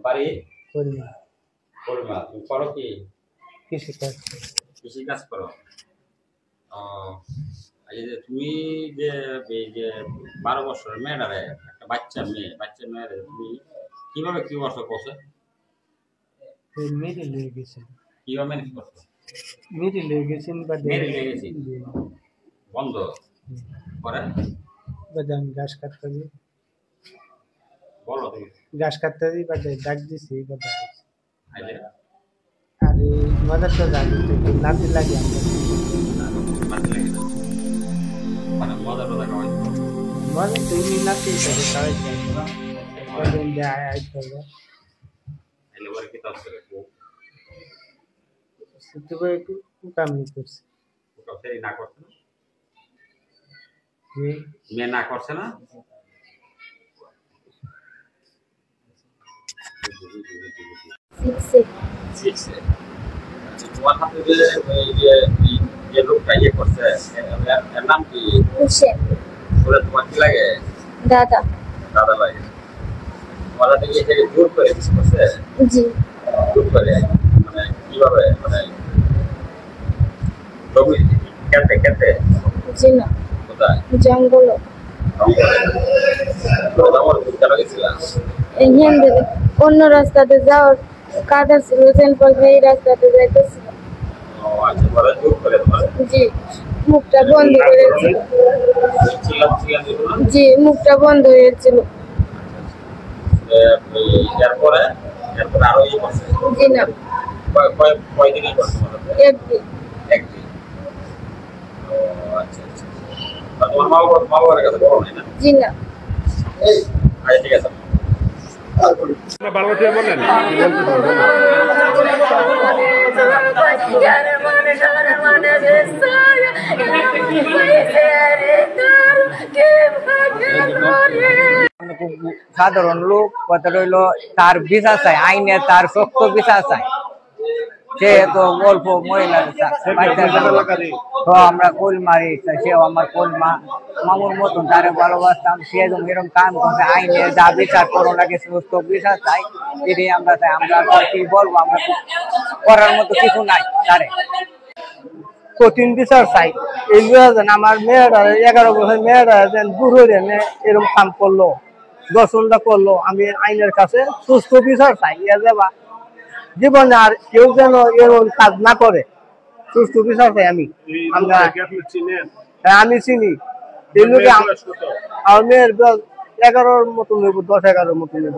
বাড়ি করিমা। করিমা। তুমি করো কি? কৃষিকাজ। কৃষিকাজ করো। এই যে তুমি যে এই যে 12 বছরের মেয়েটারে একটা বাচ্চা মেয়েরে তুমি কিভাবে কি করছো কোসে? মেরে লেগে গেছেন। কিভাবে ম্যানেজ করছো? মেরে লেগে গেছেন বা মেরে লেগেছি বন্ধ করে বাদাম ঘাস কাটতে দিই। বলো তুমি। ঘাস কাটতে দিই বা ডাক দিছি বাদা। আইলে আর এই মজার তো জানি তো একটু নাতি লাগে আমরা। মানে মজা টজা খাওয়াই মজা তো এমনি নাতি হিসাবে খাওয়াই যায়। কদিন দেয় আইতে হবে। আইলে পরে কি তার সেটা করে একটু কামি করছি। ওটা সেই না করছে না? যে মেয়ে না করছে না? শিখছে। তোমার হাতে যে লোকটা ইয়ে করছে এর নাম কি? তোমার কি লাগে? দাদা লাগে। তোমার হাতে গিয়ে থেকে জোর করে কিছু করছে? জি জোর করে মানে কিভাবে মানে জমি খেতে জি না কোথায়? জঙ্গল অন্য রাস্তাতে যাওয়ার কাদা ছিল এই রাস্তাতে যাইতেছিল। জি মুখটা বন্ধ হয়েছিল। জি মুখটা বন্ধ হয়েছিল। জি না একদিন। জি না ঠিক আছে। সাধারণ লোক কথা রইল তার বিচার চাই, আইনে তার শক্ত বিচার চাই। সে তো অল্প মহিলার তো আমরা কোল মারি, সেও আমার কোল মামুর মতন তারে ভালোবাসতাম। সে এরকম কাম করছে, আইনে যা বিচার করো লাগে সুস্থ বিচার চাই, এটাই আমরা চাই। আমরা কি বলবো, আমরা করার মতো কিছু নাই। তারে কঠিন বিচার চাই। এই আমার মেয়েরা 11 বছর মেয়েরা যেন দূর হয়ে এরকম কাম করলো, দর্শনটা করলো। আমি আইনের কাছে সুস্থ বিচার চাই। যাবা জীবনে আর কেউ যেন এরকম কাজ না করে, সুস্থ বিচার চাই আমি। আমি চিনি এই লোকে। আমার মেয়ের 11-র মতো নেব, 10-11-র মতো নেব।